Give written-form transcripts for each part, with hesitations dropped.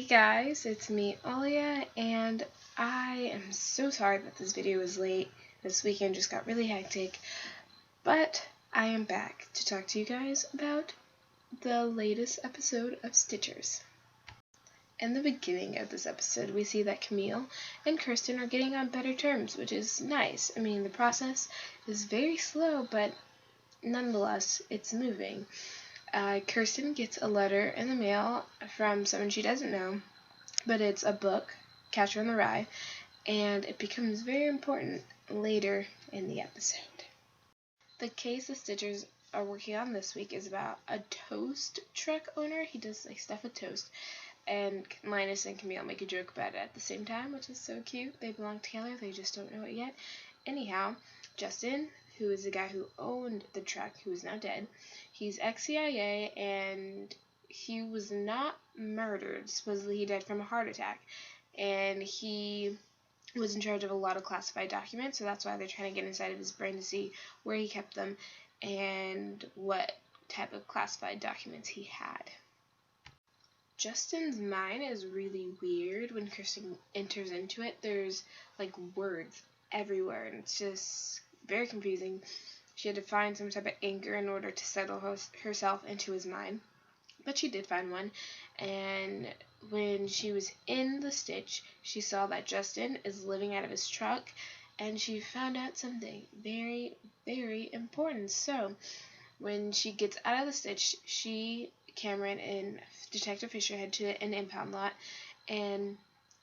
guys, it's me, Alia, and I am so sorry that this video was late. This weekend just got really hectic, but I am back to talk to you guys about the latest episode of Stitchers. In the beginning of this episode, we see that Camille and Kirsten are getting on better terms, which is nice. I mean, the process is very slow, but nonetheless, it's moving. Kirsten gets a letter in the mail from someone she doesn't know, but it's a book, Catcher in the Rye, and it becomes very important later in the episode. The case the Stitchers are working on this week is about a toast truck owner. He does stuff with toast, and Linus and Camille make a joke about it at the same time, which is so cute. They belong together, they just don't know it yet. Anyhow, Justin, who is the guy who owned the truck, who is now dead, he's ex-CIA, and he was not murdered. Supposedly he died from a heart attack, and he was in charge of a lot of classified documents, so that's why they're trying to get inside of his brain to see where he kept them and what type of classified documents he had. Justin's mind is really weird. When Kirsten enters into it, there's words everywhere, and it's just very confusing. She had to find some type of anchor in order to settle herself into his mind, but she did find one. And when she was in the Stitch, she saw that Justin is living out of his truck, and she found out something very, very important. So when she gets out of the Stitch, Cameron and Detective Fisher head to an impound lot, and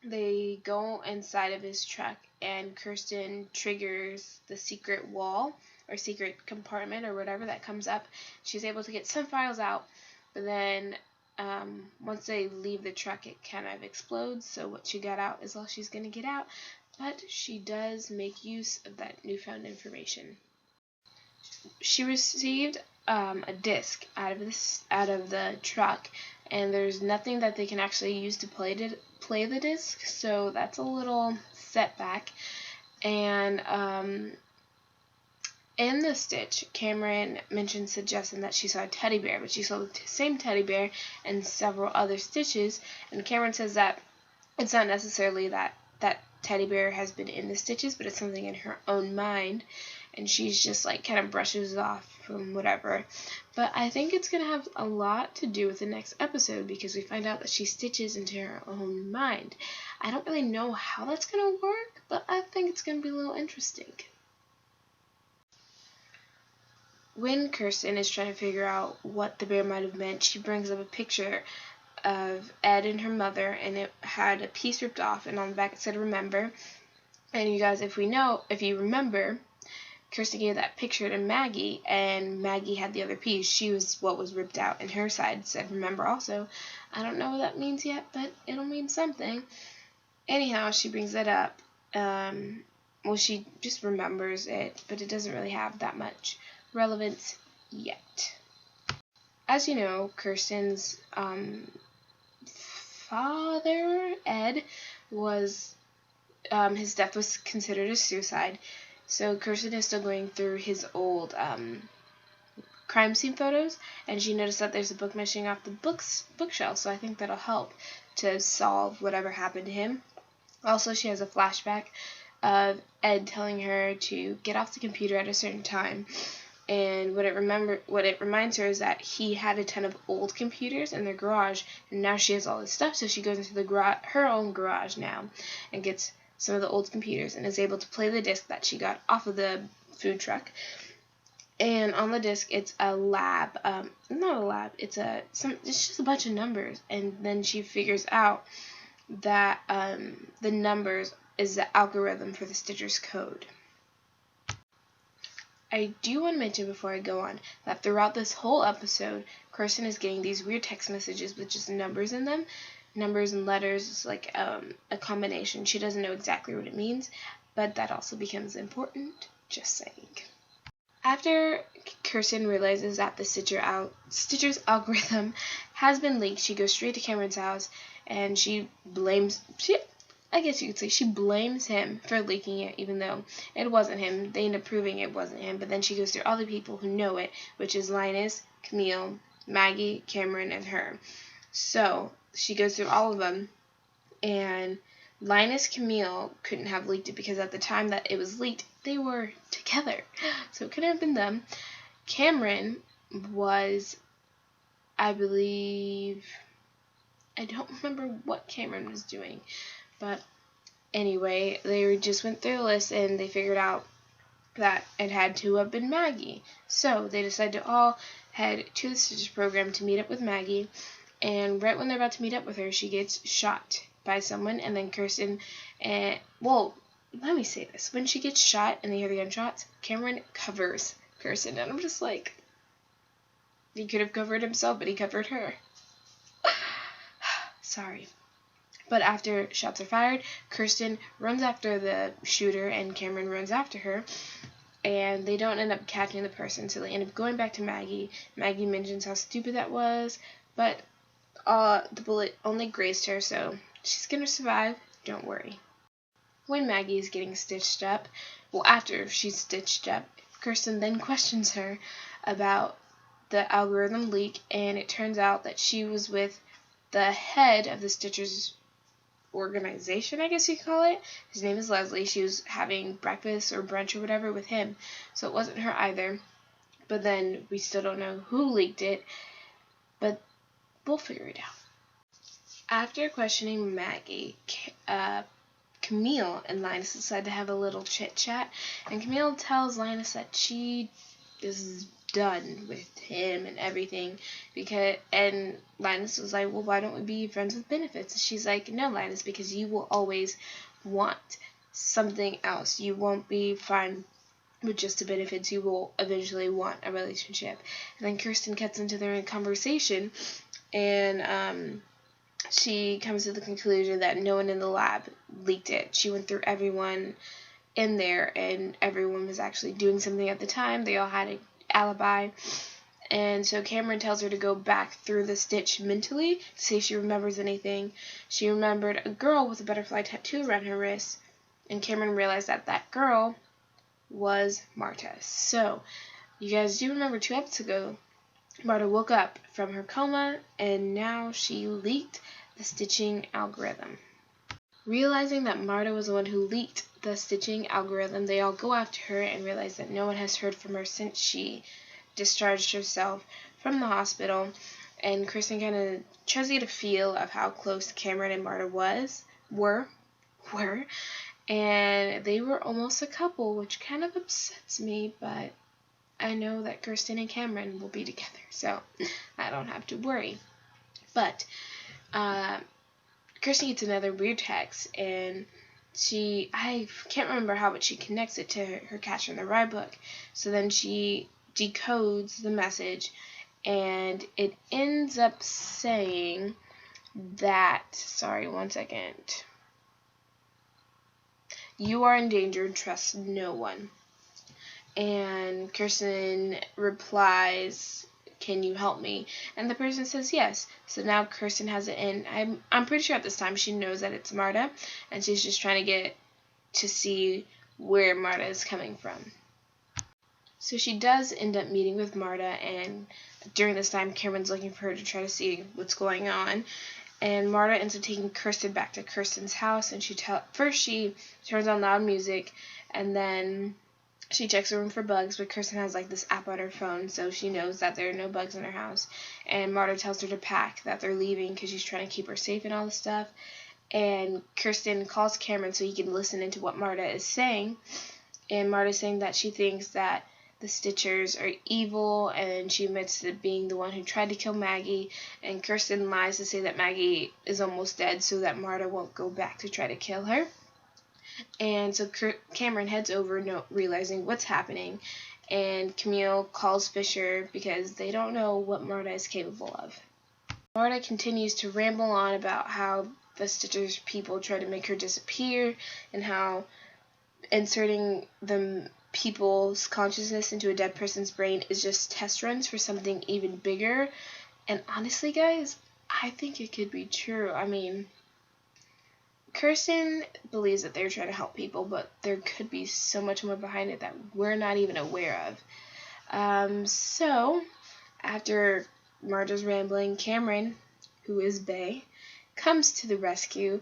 they go inside of his truck, and Kirsten triggers the secret wall or secret compartment or whatever that comes up. She's able to get some files out, but then once they leave the truck, it kind of explodes. So what she got out is all she's going to get out, but she does make use of that newfound information. She received a disc out of the truck, and there's nothing that they can actually use to play the disc, so that's a little setback. And in the Stitch, Cameron mentions to Justin that she saw a teddy bear, but she saw the same teddy bear in several other Stitches, and Cameron says that it's not necessarily that teddy bear has been in the Stitches, but it's something in her own mind, and she's just kind of brushes it off from whatever. But I think it's going to have a lot to do with the next episode, because we find out that she stitches into her own mind. I don't really know how that's going to work, but I think it's going to be a little interesting. When Kirsten is trying to figure out what the bear might have meant, she brings up a picture of Ed and her mother, and it had a piece ripped off, and on the back it said "Remember." And you guys, if you remember, Kirsten gave that picture to Maggie, and Maggie had the other piece. She was what was ripped out, and her side said "Remember" also. I don't know what that means yet, but it'll mean something. Anyhow, she brings that up. She just remembers it, but it doesn't really have that much relevance yet. As you know, Kirsten's father, Ed, was his death was considered a suicide. So Kirsten is still going through his old crime scene photos, and she noticed that there's a book missing off the bookshelf, so I think that'll help to solve whatever happened to him. Also, she has a flashback of Ed telling her to get off the computer at a certain time, and what it reminds her is that he had a ton of old computers in their garage, and now she has all this stuff, so she goes into her own garage now and gets some of the old computers and is able to play the disc that she got off of the food truck. And on the disc, it's a lab. Not a lab. It's just a bunch of numbers. And then she figures out that the numbers is the algorithm for the Stitchers code. I do want to mention before I go on that throughout this whole episode, Kirsten is getting these weird text messages with just numbers in them. Numbers and letters is a combination. She doesn't know exactly what it means, but that also becomes important. Just saying. After Kirsten realizes that the Stitcher's algorithm has been leaked, she goes straight to Cameron's house, and she blames him for leaking it, even though it wasn't him. They end up proving it wasn't him, but then she goes through all the people who know it, which is Linus, Camille, Maggie, Cameron, and her. So she goes through all of them, and Linus Camille couldn't have leaked it because at the time that it was leaked, they were together. So it couldn't have been them. Cameron was, I believe, I don't remember what Cameron was doing, but anyway, they just went through the list and they figured out that it had to have been Maggie. So they decided to all head to the Stitches program to meet up with Maggie, and right when they're about to meet up with her, she gets shot by someone, and then Kirsten, well, let me say this. When she gets shot and they hear the gunshots, Cameron covers Kirsten, and I'm just like, he could have covered himself, but he covered her. Sorry. But after shots are fired, Kirsten runs after the shooter, and Cameron runs after her, and they don't end up catching the person, so they end up going back to Maggie. Maggie mentions how stupid that was, but the bullet only grazed her, so she's gonna survive, don't worry. When Maggie is getting stitched up, well, after she's stitched up, Kirsten then questions her about the algorithm leak, and it turns out that she was with the head of the Stitchers organization, I guess you could call it. His name is Leslie. She was having breakfast or brunch or whatever with him, so it wasn't her either. But then we still don't know who leaked it, but we'll figure it out. After questioning Maggie, Camille and Linus decide to have a little chit chat, and Camille tells Linus that she is done with him and everything, and Linus was like, well, why don't we be friends with benefits? And she's like, no, Linus, because you will always want something else. You won't be fine with just the benefits. You will eventually want a relationship. And then Kirsten gets into their conversation, and she comes to the conclusion that no one in the lab leaked it. She went through everyone in there, and everyone was actually doing something at the time. They all had an alibi. And so Cameron tells her to go back through the stitch mentally to see if she remembers anything. She remembered a girl with a butterfly tattoo around her wrist, and Cameron realized that that girl was Marta. So, you guys do remember 2 episodes ago, Marta woke up from her coma, and now she leaked the stitching algorithm. Realizing that Marta was the one who leaked the stitching algorithm, they all go after her and realize that no one has heard from her since she discharged herself from the hospital. And Kristen kind of tries to get a feel of how close Cameron and Marta were, and they were almost a couple, which kind of upsets me, but I know that Kirsten and Cameron will be together, so I don't have to worry. But Kirsten gets another weird text, and I can't remember how, but she connects it to her Catcher in the Rye book. So then she decodes the message, and it ends up saying that, sorry, one second. You are in danger, trust no one. And Kirsten replies, can you help me? And the person says yes. So now Kirsten has it in. I'm pretty sure at this time she knows that it's Marta, and she's just trying to get to see where Marta is coming from. So she does end up meeting with Marta, and during this time Cameron's looking for her to try to see what's going on. And Marta ends up taking Kirsten back to Kirsten's house, and first she turns on loud music, and then she checks her room for bugs, but Kirsten has like this app on her phone, so she knows that there are no bugs in her house. And Marta tells her to pack, that they're leaving because she's trying to keep her safe and all this stuff. And Kirsten calls Cameron so he can listen into what Marta is saying. And Marta's saying that she thinks that the Stitchers are evil, and she admits to being the one who tried to kill Maggie. And Kirsten lies to say that Maggie is almost dead so that Marta won't go back to try to kill her. And so Cameron heads over, realizing what's happening, and Camille calls Fisher because they don't know what Marta is capable of. Marta continues to ramble on about how the Stitchers people try to make her disappear, and how inserting the people's consciousness into a dead person's brain is just test runs for something even bigger. And honestly, guys, I think it could be true. I mean, Kirsten believes that they're trying to help people, but there could be so much more behind it that we're not even aware of. So, after Marta's rambling, Cameron, who is Bae, comes to the rescue,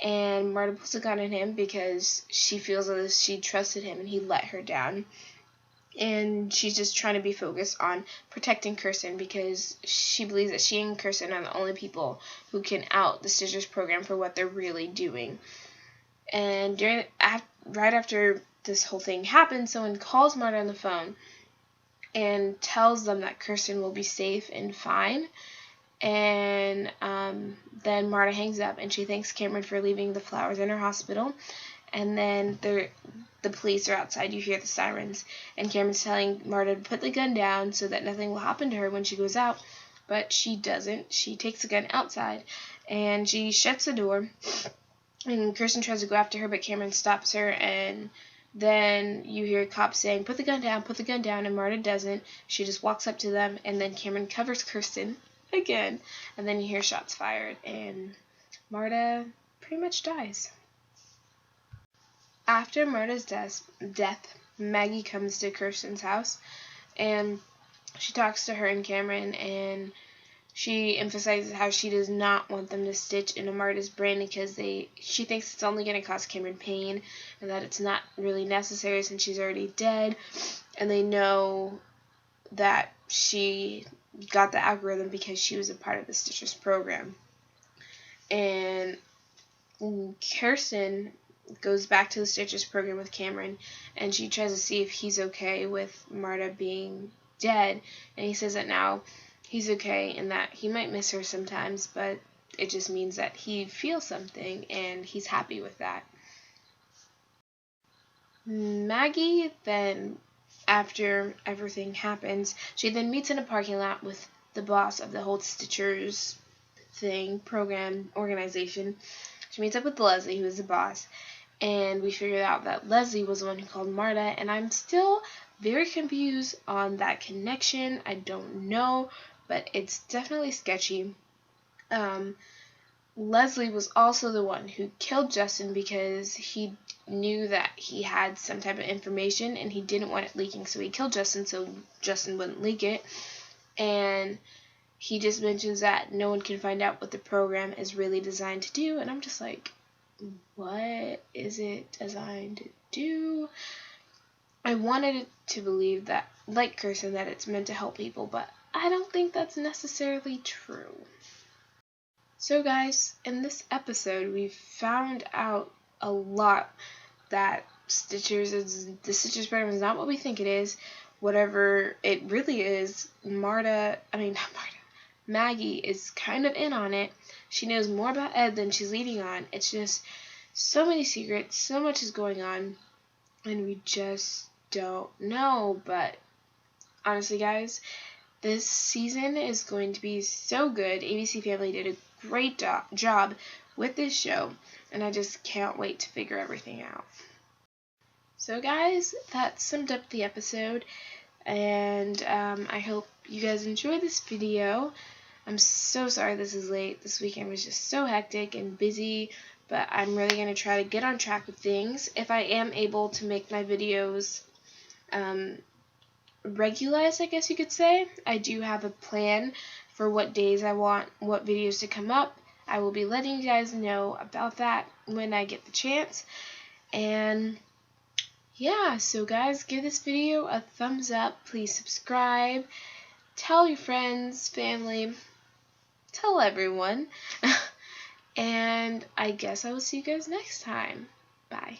and Marta pulls a gun on him because she feels as she trusted him and he let her down. And she's just trying to be focused on protecting Kirsten because she believes that she and Kirsten are the only people who can out the Stitchers program for what they're really doing. And right after this whole thing happens, someone calls Marta on the phone and tells them that Kirsten will be safe and fine. And then Marta hangs up and she thanks Cameron for leaving the flowers in her hospital. And then the police are outside. You hear the sirens. And Cameron's telling Marta to put the gun down so that nothing will happen to her when she goes out. But she doesn't. She takes the gun outside and she shuts the door. And Kirsten tries to go after her, but Cameron stops her. And then you hear cops saying, put the gun down, and Marta doesn't. She just walks up to them, and then Cameron covers Kirsten again. And then you hear shots fired, and Marta pretty much dies. After Marta's death, Maggie comes to Kirsten's house, and she talks to her and Cameron, and she emphasizes how she does not want them to stitch into Marta's brain because she thinks it's only going to cause Cameron pain, and that it's not really necessary since she's already dead, and they know that she got the algorithm because she was a part of the Stitchers program. And Kirsten goes back to the Stitchers program with Cameron, and she tries to see if he's okay with Marta being dead, and he says that now he's okay and that he might miss her sometimes, but it just means that he feels something and he's happy with that. Maggie then, after everything happens, she then meets in a parking lot with the boss of the whole Stitchers program, organization. She meets up with Leslie, who is the boss, and we figured out that Leslie was the one who called Marta, and I'm still very confused on that connection. I don't know, but it's definitely sketchy. Leslie was also the one who killed Justin because he knew that he had some type of information and he didn't want it leaking, so he killed Justin so Justin wouldn't leak it. And he just mentions that no one can find out what the program is really designed to do, and I'm just like, what is it designed to do? I wanted to believe that, like Kirsten, that it's meant to help people, but I don't think that's necessarily true. So guys, in this episode, we found out a lot that the Stitchers program is not what we think it is. Whatever it really is, Maggie is kind of in on it. She knows more about Ed than she's leading on. It's just so many secrets, so much is going on, and we just don't know. But honestly, guys, this season is going to be so good. ABC Family did a great job with this show, and I just can't wait to figure everything out. So guys, that summed up the episode, and I hope you guys enjoyed this video. I'm so sorry this is late. This weekend was just so hectic and busy, but I'm really going to try to get on track with things. If I am able to make my videos regularized, I guess you could say. I do have a plan for what days I want what videos to come up. I will be letting you guys know about that when I get the chance. And yeah, so guys, give this video a thumbs up. Please subscribe. Tell your friends, family, tell everyone. And I guess I will see you guys next time. Bye.